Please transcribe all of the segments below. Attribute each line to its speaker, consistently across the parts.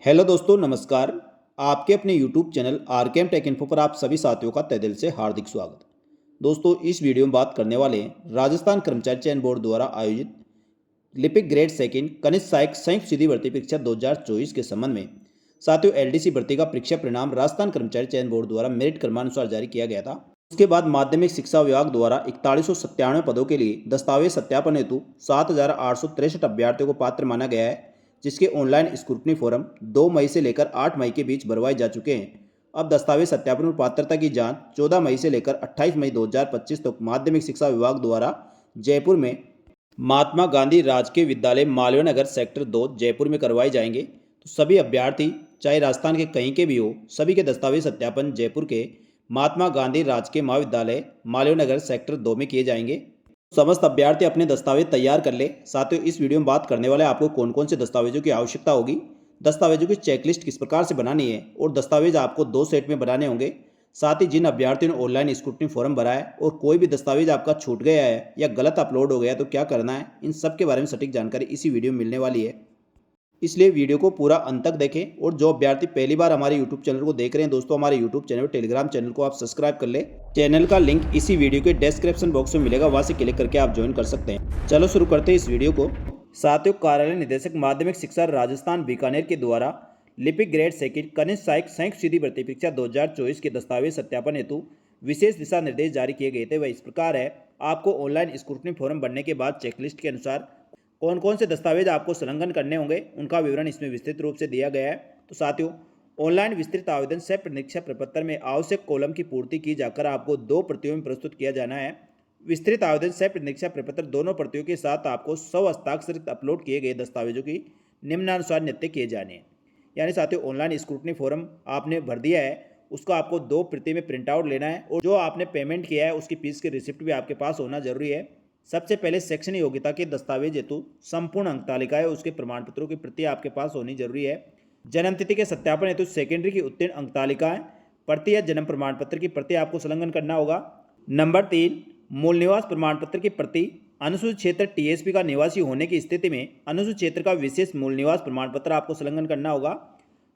Speaker 1: Hello दोस्तों, नमस्कार। आपके अपने YouTube channel RKM take info पर आप सभी साथियों का तहे दिल से हार्दिक स्वागत। दोस्तों, इस वीडियो में बात करने वाले हैं राजस्थान कर्मचारी चयन बोर्ड द्वारा आयोजित लिपिक ग्रेड सेकंड कनिष्ठ सहायक संयुक्त सीधी भर्ती परीक्षा 2024 के संबंध में। साथियों, एलडीसी भर्ती का परीक्षा परिणाम राजस्थान कर्मचारी चयन बोर्ड द्वारा मेरिट क्रमानुसार जारी किया गया था। उसके बाद माध्यमिक शिक्षा विभाग द्वारा 4197 पदों के लिए दस्तावेज सत्यापन हेतु 7863 अभ्यर्थियों को पात्र माना गया है, जिसके ऑनलाइन स्क्रूटनी फॉर्म 2 मई से लेकर 8 मई के बीच भरवाए जा चुके हैं। अब दस्तावेज सत्यापन और पात्रता की जांच 14 मई से लेकर 28 मई 2025 तक माध्यमिक शिक्षा विभाग द्वारा जयपुर में महात्मा गांधी राजकीय विद्यालय मालवीय नगर सेक्टर 2 जयपुर में करवाए जाएंगे। तो सभी अभ्यर्थी चाहे राजस्थान के कहीं के भी हो, सभी के दस्तावेज सत्यापन जयपुर के महात्मा गांधी राजकीय महाविद्यालय मालवीय नगर सेक्टर 2 में किए जाएंगे। समस्त अभ्यर्थी अपने दस्तावेज तैयार कर ले। साथियों, इस वीडियो में बात करने वाले आपको कौन कौन से दस्तावेजों की आवश्यकता होगी, दस्तावेजों की चेकलिस्ट किस प्रकार से बनानी है और दस्तावेज आपको 2 सेट में बनाने होंगे। साथ ही जिन अभ्यर्थियों ने ऑनलाइन स्क्रूटनी फॉर्म भरा है और कोई भी दस्तावेज आपका छूट गया है या गलत अपलोड हो गया है तो क्या करना है, इन सब के बारे में सटीक जानकारी इसी वीडियो में मिलने वाली है। इसलिए वीडियो को पूरा अंत तक देखें। और जो अभ्यर्थी पहली बार हमारे यूट्यूब चैनल को देख रहे हैं दोस्तों, हमारे यूट्यूब चैनल टेलीग्राम चैनल को आप सब्सक्राइब कर ले। चैनल का लिंक इसी वीडियो के डिस्क्रिप्शन बॉक्स में मिलेगा, वहां से क्लिक करके आप ज्वाइन कर सकते हैं। चलो शुरू करते हैं इस वीडियो को। साथियों, कार्यालय निदेशक माध्यमिक शिक्षा राजस्थान बीकानेर के द्वारा लिपिक ग्रेड सेकंड कनिष्ठ सहायक संयुक्त सीधी भर्ती परीक्षा 2024 के दस्तावेज सत्यापन हेतु विशेष दिशा निर्देश जारी किए गए थे। वह इस प्रकार है। आपको ऑनलाइन स्क्रूटनी फॉर्म भरने के बाद चेकलिस्ट के अनुसार कौन कौन से दस्तावेज आपको संलग्न करने होंगे, उनका विवरण इसमें विस्तृत रूप से दिया गया है। तो साथियों, ऑनलाइन विस्तृत आवेदन सह प्रतीक्षा प्रपत्र में आवश्यक कॉलम की पूर्ति की जाकर आपको 2 प्रतियों में प्रस्तुत किया जाना है। विस्तृत आवेदन सह प्रतीक्षा प्रपत्र दोनों प्रतियों के साथ आपको 100 हस्ताक्षरित अपलोड किए गए दस्तावेजों की निम्नानुसार नित्य किए जाने हैं। यानी साथियों, ऑनलाइन स्क्रूटनी फॉर्म आपने भर दिया है, उसका आपको 2 प्रति में प्रिंट आउट लेना है और जो आपने पेमेंट किया है उसकी फीस की रिसिप्ट भी आपके पास होना जरूरी है। सबसे पहले शैक्षणिक योग्यता के दस्तावेज हेतु संपूर्ण अंक तालिका है, उसके प्रमाण पत्रों की प्रति आपके पास होनी जरूरी है। जन्म तिथि के सत्यापन हेतु सेकेंडरी की उत्तीर्ण अंक तालिका है, प्रति या जन्म प्रमाण पत्र की प्रति आपको संलग्न करना होगा। नंबर 3, मूल निवास प्रमाण पत्र की प्रति। अनुसूचित क्षेत्र टीएसपी का निवासी होने की स्थिति में अनुसूचित क्षेत्र का विशेष मूल निवास प्रमाण पत्र आपको संलग्न करना होगा।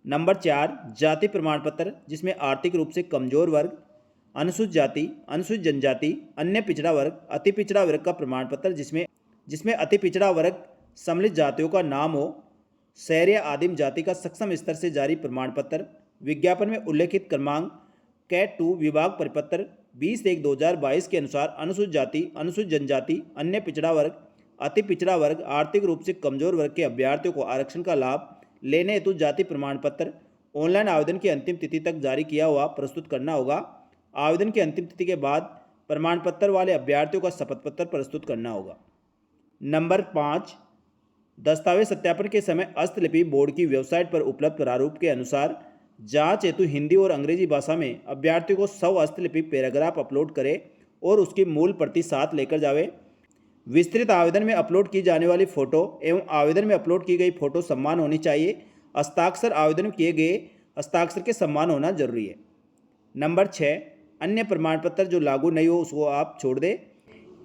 Speaker 1: नंबर 4, जाति प्रमाण पत्र, जिसमें आर्थिक रूप से कमजोर वर्ग, अनुसूचित जाति, अनुसूचित जनजाति, अन्य पिछड़ा वर्ग, अति पिछड़ा वर्ग का प्रमाण पत्र, जिसमें अति पिछड़ा वर्ग सम्मिलित जातियों का नाम हो, शहर या आदिम जाति का सक्षम स्तर से जारी प्रमाण पत्र, विज्ञापन में उल्लेखित क्रमांक कैट 2 विभाग परिपत्र 20/1/2022 के अनुसार अनुसूचित जाति, अनुसूचित जनजाति, अन्य पिछड़ा वर्ग, अति पिछड़ा वर्ग, आर्थिक रूप से कमजोर वर्ग के अभ्यर्थियों को आरक्षण का लाभ लेने हेतु जाति प्रमाण पत्र ऑनलाइन आवेदन की अंतिम तिथि तक जारी किया हुआ प्रस्तुत करना होगा। आवेदन की अंतिम तिथि के बाद प्रमाण पत्र वाले अभ्यर्थियों का शपथ पत्र प्रस्तुत करना होगा। नंबर 5, दस्तावेज सत्यापन के समय हस्तलिपि बोर्ड की वेबसाइट पर उपलब्ध प्रारूप के अनुसार जांच हेतु हिंदी और अंग्रेजी भाषा में अभ्यर्थियों को 100 हस्तलिपि पैराग्राफ अपलोड करे और उसकी मूल प्रति साथ लेकर जावे। विस्तृत आवेदन में अपलोड की जाने वाली फोटो एवं आवेदन में अपलोड की गई फोटो समान होनी चाहिए। हस्ताक्षर आवेदन में किए गए हस्ताक्षर के समान होना जरूरी है। नंबर 6, अन्य प्रमाण पत्र जो लागू नहीं हो उसको आप छोड़ दें।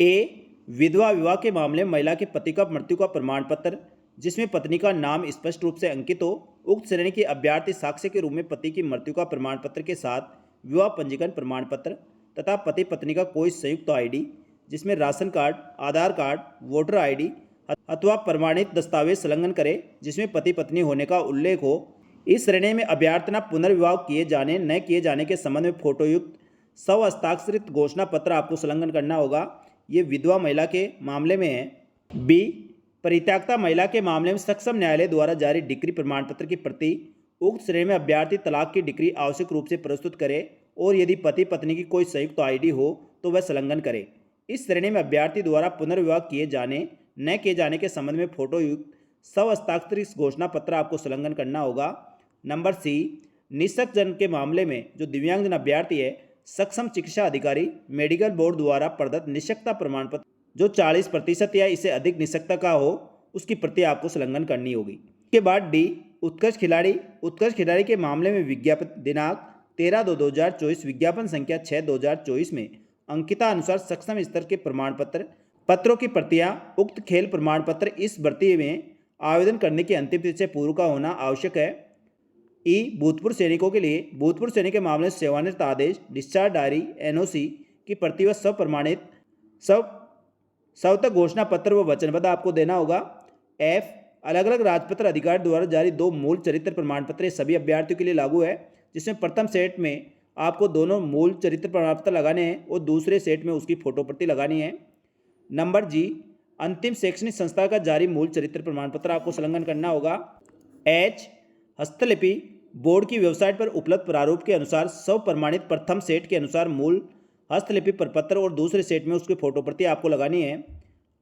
Speaker 1: ए, विधवा विवाह के मामले में महिला के पति का मृत्यु का प्रमाण पत्र, जिसमें पत्नी का नाम स्पष्ट रूप से अंकित हो। उक्त श्रेणी के अभ्यर्थी साक्ष्य के रूप में पति की मृत्यु का प्रमाण पत्र के साथ विवाह पंजीकरण प्रमाण पत्र तथा पति पत्नी का कोई संयुक्त आईडी, जिसमें राशन कार्ड, आधार कार्ड, वोटर आईडी अथवा प्रमाणित दस्तावेज संलग्न करें जिसमें पति पत्नी होने का उल्लेख हो। इस श्रेणी में अभ्यर्थना पुनर्विवाह किए जाने न किए जाने के संबंध में फोटोयुक्त 100 हस्ताक्षरित घोषणा पत्र आपको संलग्न करना होगा। ये विधवा महिला के मामले में है। बी, परित्यक्ता महिला के मामले में सक्षम न्यायालय द्वारा जारी डिग्री प्रमाण पत्र की प्रति। उक्त श्रेणी में अभ्यर्थी तलाक की डिग्री आवश्यक रूप से प्रस्तुत करे और यदि पति पत्नी की कोई संयुक्त आईडी हो तो वह संलग्न करे। इस श्रेणी में अभ्यर्थी द्वारा पुनर्विवाह किए जाने न किए जाने के संबंध में फोटोयुक्त 100 हस्ताक्षरित घोषणा पत्र आपको संलग्न करना होगा। नंबर सी, निःशक्त जन के मामले में जो दिव्यांगजन अभ्यर्थी है, सक्षम चिकित्सा अधिकारी मेडिकल बोर्ड द्वारा प्रदत्त निःशक्तता प्रमाण पत्र जो 40% या इससे अधिक निःशक्तता का हो, उसकी प्रति आपको संलग्न करनी होगी। इसके बाद डी, उत्कृष्ट खिलाड़ी। उत्कृष्ट खिलाड़ी के मामले में विज्ञापन दिनांक 13/2/2024, विज्ञापन संख्या 6/2024 में अंकिता अनुसार सक्षम स्तर के प्रमाण पत्रों की प्रतियां। उक्त खेल प्रमाण पत्र इस भर्ती में आवेदन करने की अंतिम तिथि से पूर्व का होना आवश्यक है। भूतपूर्व सैनिकों के लिए भूतपूर्व सैनिक के मामले में सेवानिवृत्त आदेश, डिस्चार्ज डायरी, एनओसी की प्रति व सब प्रमाणित स्वतः घोषणा पत्र व वचनबद्ध आपको देना होगा। एफ, अलग अलग राजपत्र अधिकारी द्वारा जारी 2 मूल चरित्र प्रमाण पत्र सभी अभ्यर्थियों के लिए लागू है, जिसमें प्रथम सेट में आपको दोनों मूल चरित्र प्रमाण पत्र लगाने हैं और दूसरे सेट में उसकी फोटो प्रति लगानी है। नंबर जी, अंतिम शैक्षणिक संस्था का जारी मूल चरित्र प्रमाण पत्र आपको संलग्न करना होगा। एच, हस्तलिपि बोर्ड की वेबसाइट पर उपलब्ध प्रारूप के अनुसार सब प्रमाणित प्रथम सेट के अनुसार मूल हस्तलिपि प्रपत्र और दूसरे सेट में उसकी फोटो प्रति आपको लगानी है।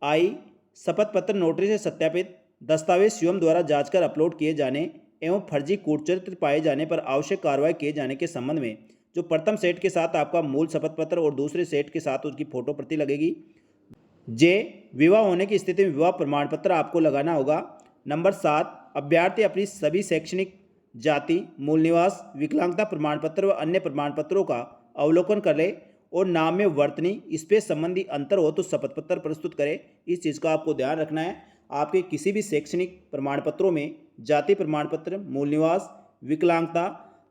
Speaker 1: आई, शपथ पत्र नोटरी से सत्यापित दस्तावेज स्वयं द्वारा जांचकर अपलोड किए जाने एवं फर्जी कूटचरित्र पाए जाने पर आवश्यक कार्रवाई किए जाने के संबंध में जो प्रथम सेट के साथ आपका मूल शपथ पत्र और दूसरे सेट के साथ उसकी फोटो प्रति लगेगी। जे, विवाह होने की स्थिति में विवाह प्रमाण पत्र आपको लगाना होगा। नंबर 7, अभ्यर्थी अपनी सभी शैक्षणिक, जाति, मूल निवास, विकलांगता प्रमाण पत्र व अन्य प्रमाण पत्रों का अवलोकन कर ले और नाम में वर्तनी स्पेस संबंधी अंतर हो तो शपथ पत्र प्रस्तुत करे। इस चीज़ का आपको ध्यान रखना है। आपके किसी भी शैक्षणिक प्रमाण पत्रों में जाति प्रमाण पत्र, मूल निवास, विकलांगता,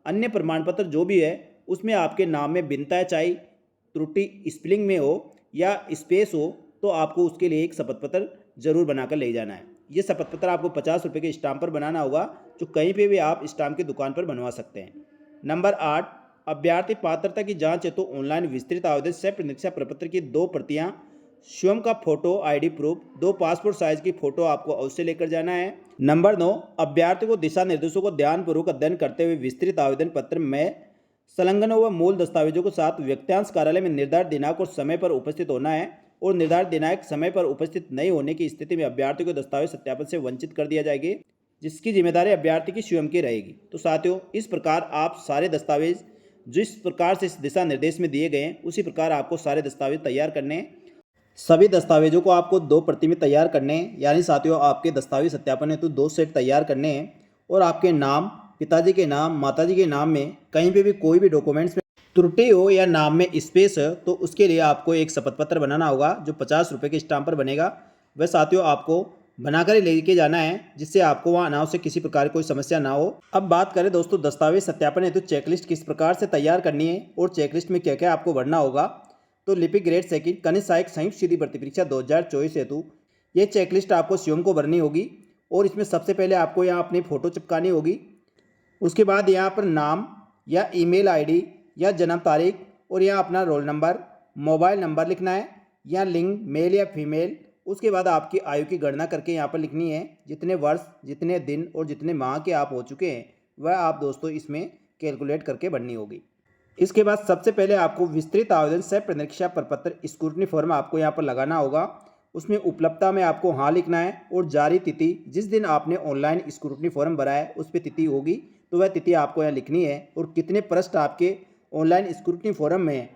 Speaker 1: अन्य प्रमाण पत्र जो भी है उसमें आपके नाम में भिन्नता चाहे त्रुटि स्पेलिंग में हो या स्पेस हो तो आपको उसके लिए एक शपथ पत्र जरूर बनाकर ले जाना है। ये शपथ पत्र आपको 50 रुपये के स्टाम्प पर बनाना होगा, जो कहीं पे भी आप स्टाम्प की दुकान पर बनवा सकते हैं। नंबर 8, अभ्यर्थी पात्रता की जांच है तो ऑनलाइन विस्तृत आवेदन सह परीक्षा प्रपत्र की 2 प्रतियां, स्वयं का photo ID proof, 2 passport size की फोटो आपको अवश्य लेकर जाना है। नंबर 9, अभ्यर्थी को दिशा निर्देशों को ध्यानपूर्वक अध्ययन करते हुए विस्तृत आवेदन पत्र में संलग्न व मूल दस्तावेजों के साथ व्यक्त्यांश कार्यालय में निर्धारित दिनांक और समय पर उपस्थित होना है और निर्धारित दिनांक समय पर उपस्थित नहीं होने की स्थिति में अभ्यर्थी को दस्तावेज सत्यापन से वंचित कर दिया जाएगी, जिसकी जिम्मेदारी अभ्यर्थी की स्वयं की रहेगी। तो साथियों, इस प्रकार आप सारे दस्तावेज जिस प्रकार से इस दिशा निर्देश में दिए गए हैं उसी प्रकार आपको सारे दस्तावेज तैयार करने हैं। सभी दस्तावेजों को आपको 2 प्रति में तैयार करने हैं, यानी साथियों आपके दस्तावेज सत्यापन हेतु 2 सेट तैयार करने हैं और आपके नाम, पिताजी के नाम, माताजी के नाम में कहीं पे भी कोई भी डॉक्यूमेंट्स में त्रुटि हो या नाम में स्पेस है तो उसके लिए आपको एक शपथ पत्र बनाना होगा, जो 50 रुपये के स्टाम्प पर बनेगा। वह साथियों आपको बनाकर ही लेके जाना है, जिससे आपको वहाँ अनावश्यक किसी प्रकार की कोई समस्या ना हो। अब बात करें दोस्तों दस्तावेज सत्यापन हेतु चेकलिस्ट किस प्रकार से तैयार करनी है और चेकलिस्ट में क्या क्या आपको भरना होगा। तो लिपिक ग्रेड 2 कनिष्ठ सहायक संयुक्त सीधी भर्ती परीक्षा 2024 हेतु ये चेकलिस्ट आपको स्वयं को भरनी होगी और इसमें सबसे पहले आपको यहाँ अपनी फ़ोटो चिपकानी होगी। उसके बाद यहाँ पर नाम या ईमेल आईडी या जन्म तारीख और यहाँ अपना रोल नंबर, मोबाइल नंबर लिखना है, या लिंग मेल या फीमेल। उसके बाद आपकी आयु की गणना करके यहाँ पर लिखनी है, जितने वर्ष, जितने दिन और जितने माह के आप हो चुके हैं वह आप दोस्तों इसमें कैलकुलेट करके भरनी होगी। इसके बाद सबसे पहले आपको विस्तृत आवेदन सह परीक्षा प्रपत्र स्क्रूटनी फॉर्म आपको यहाँ पर लगाना होगा। उसमें उपलब्धता में आपको हाँ लिखना है और जारी तिथि जिस दिन आपने ऑनलाइन स्क्रूटनी फॉर्म भरा है उस पर तिथि होगी तो वह तिथि आपको यहाँ लिखनी है और कितने पृष्ठ आपके ऑनलाइन स्क्रूटनी फॉर्म में है।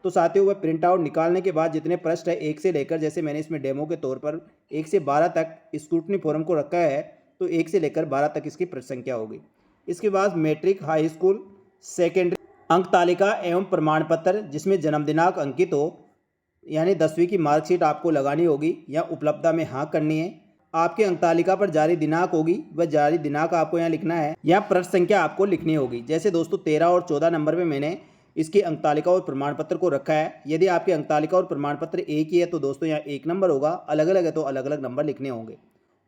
Speaker 1: तो साथियों वह प्रिंट आउट निकालने के बाद जितने पृष्ठ है 1 से लेकर, जैसे मैंने इसमें डेमो के तौर पर 1 से 12 तक स्क्रूटनी फॉर्म को रखा है तो 1 से लेकर 12 तक इसकी पृष्ठ संख्या होगी। इसके बाद मैट्रिक, हाई स्कूल, सेकेंडरी अंक तालिका एवं प्रमाण पत्र जिसमें जन्म दिनांक अंकित हो, यानी 10वीं की मार्कशीट आपको लगानी होगी या उपलब्धता में हाँ करनी है। आपके अंक तालिका पर जारी दिनांक होगी, वह जारी दिनांक आपको यहाँ लिखना है या पृष्ठ संख्या आपको लिखनी होगी। जैसे दोस्तों 13 और 14 नंबर पे मैंने इसकी अंक तालिका और प्रमाण पत्र को रखा है। यदि आपके अंक तालिका और प्रमाण पत्र एक ही है तो दोस्तों यहाँ 1 नंबर होगा, अलग अलग है तो अलग अलग नंबर लिखने होंगे।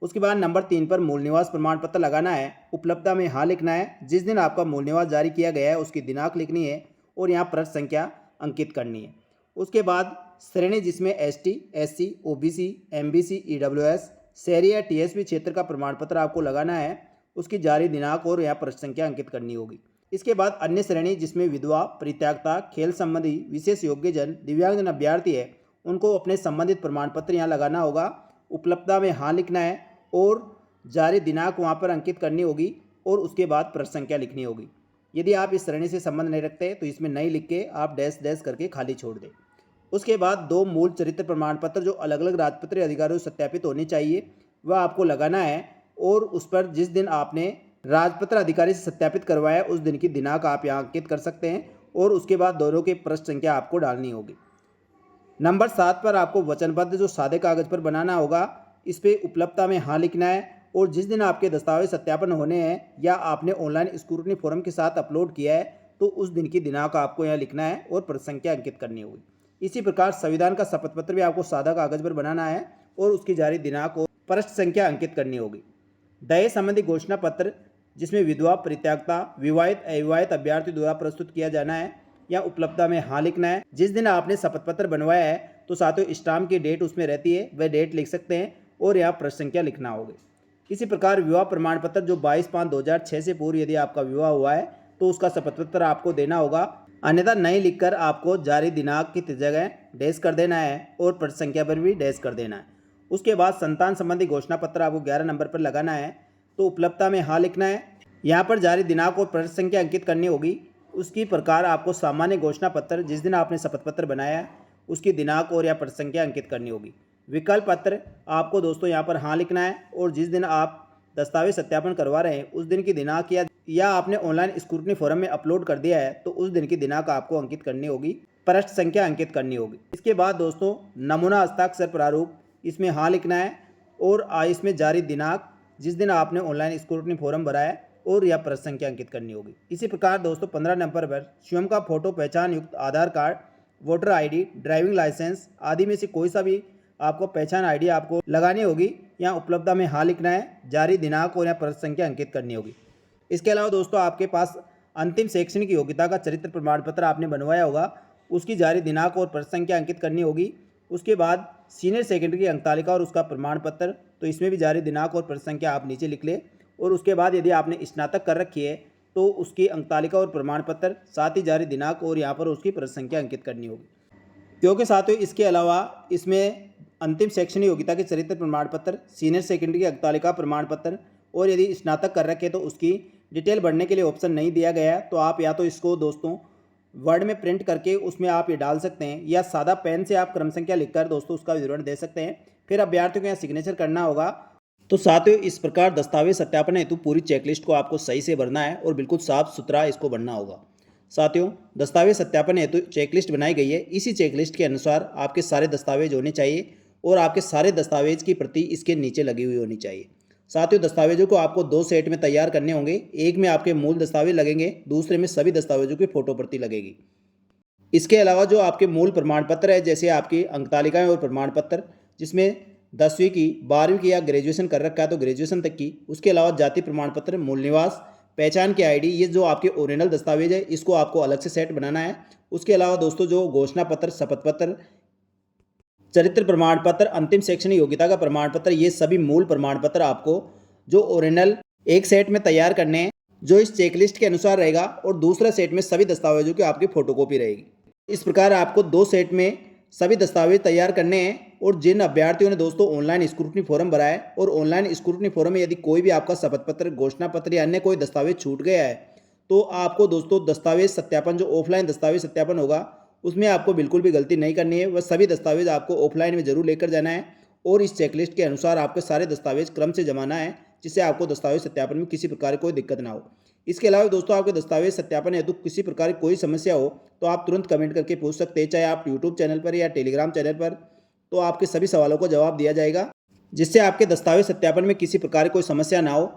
Speaker 1: उसके बाद नंबर 3 पर मूल निवास प्रमाण पत्र लगाना है, उपलब्धता में हाँ लिखना है, जिस दिन आपका मूल निवास जारी किया गया है उसकी दिनांक लिखनी है और यहाँ पृष्ठ संख्या अंकित करनी है। उसके बाद श्रेणी जिसमें ST, SC, OBC, MBC, EWS, शहरी या TSP क्षेत्र का प्रमाण पत्र आपको लगाना है, उसकी जारी दिनांक और यहाँ पृष्ठ संख्या अंकित करनी होगी। इसके बाद अन्य श्रेणी जिसमें विधवा, परित्यागता, खेल संबंधी, विशेष योग्यजन, दिव्यांगजन अभ्यर्थी है उनको अपने संबंधित प्रमाण पत्र यहाँ लगाना होगा, उपलब्धता में हाँ लिखना है और जारी दिनांक वहाँ पर अंकित करनी होगी और उसके बाद पृष्ठ संख्या लिखनी होगी। यदि आप इस श्रेणी से संबंध नहीं रखते तो इसमें नहीं लिख के आप डैश डैश करके खाली छोड़ दें। उसके बाद 2 मूल चरित्र प्रमाण पत्र जो अलग अलग राजपत्रीय अधिकारियों से सत्यापित होनी चाहिए वह आपको लगाना है और उस पर जिस दिन आपने राजपत्र अधिकारी से सत्यापित करवाया उस दिन की दिनांक आप यहाँ अंकित कर सकते हैं और उसके बाद दोनों की पृष्ठ संख्या आपको डालनी होगी। नंबर 7 पर आपको वचनबद्ध जो सादे कागज पर बनाना होगा, इस पर उपलब्धता में हाँ लिखना है और जिस दिन आपके दस्तावेज सत्यापन होने हैं या आपने ऑनलाइन स्क्रूटनी फॉर्म के साथ अपलोड किया है तो उस दिन की दिनांक आपको यहाँ लिखना है और पृष्ठ संख्या अंकित करनी होगी। इसी प्रकार संविधान का शपथ पत्र भी आपको सादा कागज पर बनाना है और उसकी जारी दिनांक और पृष्ठ संख्या अंकित करनी होगी। दहेज संबंधी घोषणा पत्र जिसमें विधवा, परित्यक्ता, विवाहित, अविवाहित अभ्यर्थी द्वारा प्रस्तुत किया जाना है या उपलब्धता में हाँ लिखना है। जिस दिन आपने शपथ पत्र बनवाया है तो साथियों स्टाम्प की डेट उसमें रहती है, वह डेट लिख सकते हैं और यहाँ पृष्ठ संख्या लिखना होगी। इसी प्रकार विवाह प्रमाण पत्र जो 22/5/2006 से पूर्व यदि आपका विवाह हुआ है तो उसका शपथ पत्र आपको देना होगा, अन्यथा नहीं लिखकर आपको जारी दिनांक की जगह डैश कर देना है और पृष्ठ संख्या पर भी डैश कर देना है। उसके बाद संतान संबंधी घोषणा पत्र आपको 11 नंबर पर लगाना है, तो उपलब्धता में हाँ लिखना है। यहाँ पर जारी दिनांक और पृष्ठ संख्या अंकित करनी होगी। उसकी प्रकार आपको सामान्य घोषणा पत्र जिस दिन आपने शपथ पत्र बनाया है उसकी दिनांक और या पृष्ठ संख्या अंकित करनी होगी। विकल्प पत्र आपको दोस्तों यहाँ पर हाँ लिखना है और जिस दिन आप दस्तावेज सत्यापन करवा रहे हैं उस दिन की दिनांक या आपने ऑनलाइन स्क्रूटनी फॉर्म में अपलोड कर दिया है तो उस दिन की दिनांक आपको अंकित करनी होगी, पृष्ठ संख्या अंकित करनी होगी। इसके बाद दोस्तों नमूना हस्ताक्षर प्रारूप, इसमें हाँ लिखना है और इसमें जारी दिनांक जिस दिन आपने ऑनलाइन स्क्रूटनी फॉर्म भरा है और यह पृष्ठ संख्या अंकित करनी होगी। इसी प्रकार दोस्तों 15 नंबर पर स्वयं का फोटो पहचान युक्त Aadhaar card, voter ID, driving licence आदि में से कोई सा भी आपको पहचान आईडी आपको लगानी होगी। यहाँ उपलब्धता में हाँ लिखना है, जारी दिनांक और यहाँ पृष्ठ संख्या अंकित करनी होगी। इसके अलावा दोस्तों आपके पास अंतिम शैक्षणिक योग्यता का चरित्र प्रमाण पत्र आपने बनवाया होगा, उसकी जारी दिनांक और पृष्ठ संख्या अंकित करनी होगी। उसके बाद सीनियर सेकेंडरी की अंक तालिका और उसका प्रमाण पत्र, तो इसमें भी जारी दिनांक और पृष्ठ संख्या आप नीचे लिख ले। और उसके बाद यदि आपने स्नातक कर रखी है तो उसकी अंक तालिका और प्रमाण पत्र, साथ ही जारी दिनांक और यहाँ पर उसकी पृष्ठ संख्या अंकित करनी होगी। क्योंकि साथियों इसके अलावा इसमें अंतिम शैक्षणिक योग्यता के चरित्र प्रमाण पत्र, सीनियर सेकेंडरी की अंक तालिका प्रमाण पत्र और यदि स्नातक कर रखे तो उसकी डिटेल भरने के लिए ऑप्शन नहीं दिया गया है, तो आप या तो इसको दोस्तों वर्ड में प्रिंट करके उसमें आप ये डाल सकते हैं या सादा पेन से आप क्रम संख्या लिखकर दोस्तों उसका विवरण दे सकते हैं। फिर अभ्यर्थियों को यहाँ सिग्नेचर करना होगा। तो साथियों इस प्रकार दस्तावेज सत्यापन हेतु पूरी चेकलिस्ट को आपको सही से भरना है और बिल्कुल साफ सुथरा इसको भरना होगा। साथियों दस्तावेज सत्यापन हेतु चेकलिस्ट बनाई गई है, इसी चेकलिस्ट के अनुसार आपके सारे दस्तावेज होने चाहिए और आपके सारे दस्तावेज की प्रति इसके नीचे लगी हुई होनी चाहिए। साथियों दस्तावेजों को आपको 2 सेट में तैयार करने होंगे, एक में आपके मूल दस्तावेज लगेंगे, दूसरे में सभी दस्तावेजों की फोटो प्रति लगेगी। इसके अलावा जो आपके मूल प्रमाण पत्र है जैसे आपकी अंक तालिकाएं और प्रमाण पत्र जिसमें 10वीं की, 12वीं की या ग्रेजुएशन कर रखा है तो ग्रेजुएशन तक की, उसके अलावा जाति प्रमाण पत्र, मूल निवास, पहचान की आईडी, ये जो आपके ओरिजिनल दस्तावेज है इसको आपको अलग से सेट बनाना है। उसके अलावा दोस्तों जो घोषणा पत्र, शपथ पत्र, चरित्र प्रमाण पत्र, अंतिम शैक्षणिक योग्यता का प्रमाण पत्र, ये सभी मूल प्रमाण पत्र आपको जो ओरिजिनल एक सेट में तैयार करने हैं जो इस चेकलिस्ट के अनुसार रहेगा और दूसरा सेट में सभी दस्तावेजों की आपकी फोटोकॉपी रहेगी। इस प्रकार आपको 2 सेट में सभी दस्तावेज तैयार करने हैं। और जिन अभ्यर्थियों ने दोस्तों ऑनलाइन स्क्रूटनी फॉर्म भरा है और ऑनलाइन स्क्रूटनी फॉर्म में यदि कोई भी आपका शपथ पत्र, घोषणा पत्र या अन्य कोई दस्तावेज छूट गया है तो आपको दोस्तों दस्तावेज सत्यापन जो ऑफलाइन दस्तावेज सत्यापन होगा उसमें आपको बिल्कुल भी गलती नहीं करनी है। वह सभी दस्तावेज आपको ऑफलाइन में जरूर लेकर जाना है और इस चेकलिस्ट के अनुसार आपके सारे दस्तावेज क्रम से जमाना है जिससे आपको दस्तावेज सत्यापन में किसी प्रकार की कोई दिक्कत ना हो। इसके अलावा दोस्तों आपके दस्तावेज सत्यापन हेतु किसी प्रकार की कोई समस्या हो तो आप तुरंत कमेंट करके पूछ सकते हैं, चाहे आप यूट्यूब चैनल पर या टेलीग्राम चैनल पर, तो आपके सभी सवालों को जवाब दिया जाएगा जिससे आपके दस्तावेज सत्यापन में किसी प्रकार की कोई समस्या ना हो।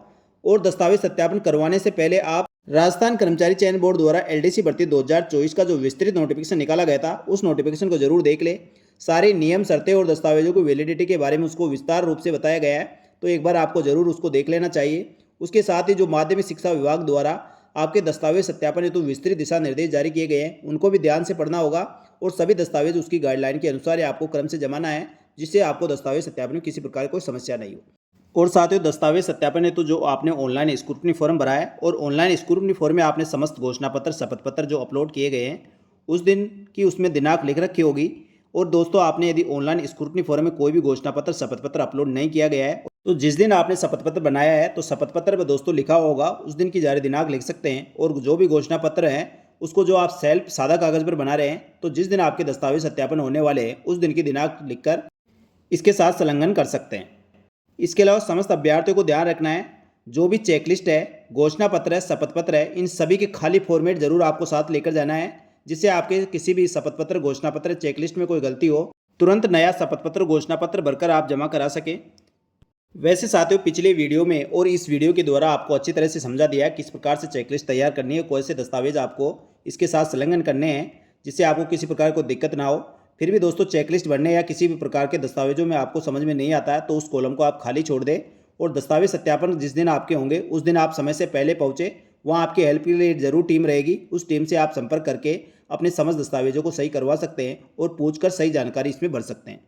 Speaker 1: और दस्तावेज सत्यापन करवाने से पहले आप राजस्थान कर्मचारी चयन बोर्ड द्वारा एलडीसी भर्ती 2024 का जो विस्तृत नोटिफिकेशन निकाला गया था उस नोटिफिकेशन को जरूर देख ले। सारे नियम, शर्तें और दस्तावेजों की वैलिडिटी के बारे में उसको विस्तार रूप से बताया गया है, तो एक बार आपको जरूर उसको देख लेना चाहिए। उसके साथ ही जो माध्यमिक शिक्षा विभाग द्वारा आपके दस्तावेज सत्यापन हेतु विस्तृत दिशा निर्देश जारी किए गए हैं उनको भी ध्यान से पढ़ना होगा और सभी दस्तावेज उसकी गाइडलाइन के अनुसार आपको क्रम से जमाना है जिससे आपको दस्तावेज सत्यापन में किसी प्रकार की कोई समस्या नहीं हो। और साथ ही दस्तावेज सत्यापन हेतु जो आपने ऑनलाइन स्क्रूटनी फॉर्म भरा है और ऑनलाइन स्क्रूटनी फॉर्म में आपने समस्त घोषणा पत्र, शपथ पत्र जो अपलोड किए गए हैं उस दिन की उसमें दिनांक लिख रखी होगी। और दोस्तों आपने यदि ऑनलाइन स्क्रूटनी फॉर्म में कोई भी घोषणा पत्र, शपथ पत्र अपलोड नहीं किया गया है तो जिस दिन आपने शपथ पत्र बनाया है तो शपथ पत्र पर दोस्तों लिखा होगा उस दिन की जारी दिनांक लिख सकते हैं। और जो भी घोषणा पत्र है उसको जो आप सेल्फ सादा कागज पर बना रहे हैं तो जिस दिन आपके दस्तावेज सत्यापन होने वाले हैं उस दिन की दिनांक लिखकर इसके साथ संलग्न कर सकते हैं। इसके अलावा समस्त अभ्यर्थियों को ध्यान रखना है जो भी चेकलिस्ट है, घोषणा पत्र है, शपथ पत्र है, इन सभी के खाली फॉर्मेट जरूर आपको साथ लेकर जाना है जिससे आपके किसी भी शपथ पत्र, घोषणा पत्र, चेकलिस्ट में कोई गलती हो तुरंत नया शपथ पत्र, घोषणा पत्र भरकर आप जमा करा सकें। वैसे साथियों पिछले वीडियो में और इस वीडियो के द्वारा आपको अच्छी तरह से समझा दिया है किस प्रकार से चेकलिस्ट तैयार करनी है, कौन से दस्तावेज आपको इसके साथ संलग्न करने हैं जिससे आपको किसी प्रकार को दिक्कत ना हो। फिर भी दोस्तों चेकलिस्ट भरने या किसी भी प्रकार के दस्तावेजों में आपको समझ में नहीं आता है तो उस कॉलम को आप खाली छोड़ दें और दस्तावेज सत्यापन जिस दिन आपके होंगे उस दिन आप समय से पहले पहुँचे। वहाँ आपकी हेल्प के लिए जरूर टीम रहेगी, उस टीम से आप संपर्क करके अपने समस्त दस्तावेजों को सही करवा सकते हैं और पूछकर सही जानकारी इसमें भर सकते हैं।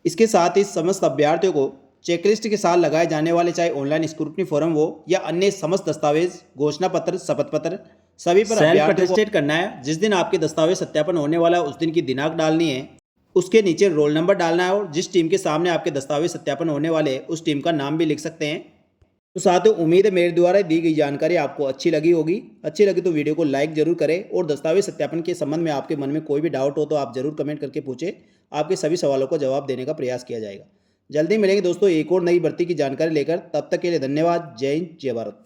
Speaker 1: इसके साथ ही समस्त अभ्यर्थियों को चेकलिस्ट के साथ लगाए जाने वाले चाहे ऑनलाइन स्क्रूटनी फॉर्म हो या अन्य समस्त दस्तावेज, घोषणा पत्र, शपथ पत्र सभी पर सेल्फ अटेस्टेड करना है। जिस दिन आपके दस्तावेज सत्यापन होने वाला है उस दिन की दिनांक डालनी है, उसके नीचे रोल नंबर डालना है और जिस टीम के सामने आपके दस्तावेज सत्यापन होने वाले उस टीम का नाम भी लिख सकते हैं। तो साथियों उम्मीद है मेरे द्वारा दी गई जानकारी आपको अच्छी लगी होगी। अच्छी लगी तो वीडियो को लाइक जरूर करें और दस्तावेज सत्यापन के संबंध में आपके मन में कोई भी डाउट हो तो आप जरूर कमेंट करके पूछें। आपके सभी सवालों को जवाब देने का प्रयास किया जाएगा। जल्दी मिलेंगे दोस्तों एक और नई भर्ती की जानकारी लेकर। तब तक के लिए धन्यवाद। जय हिंद, जय भारत।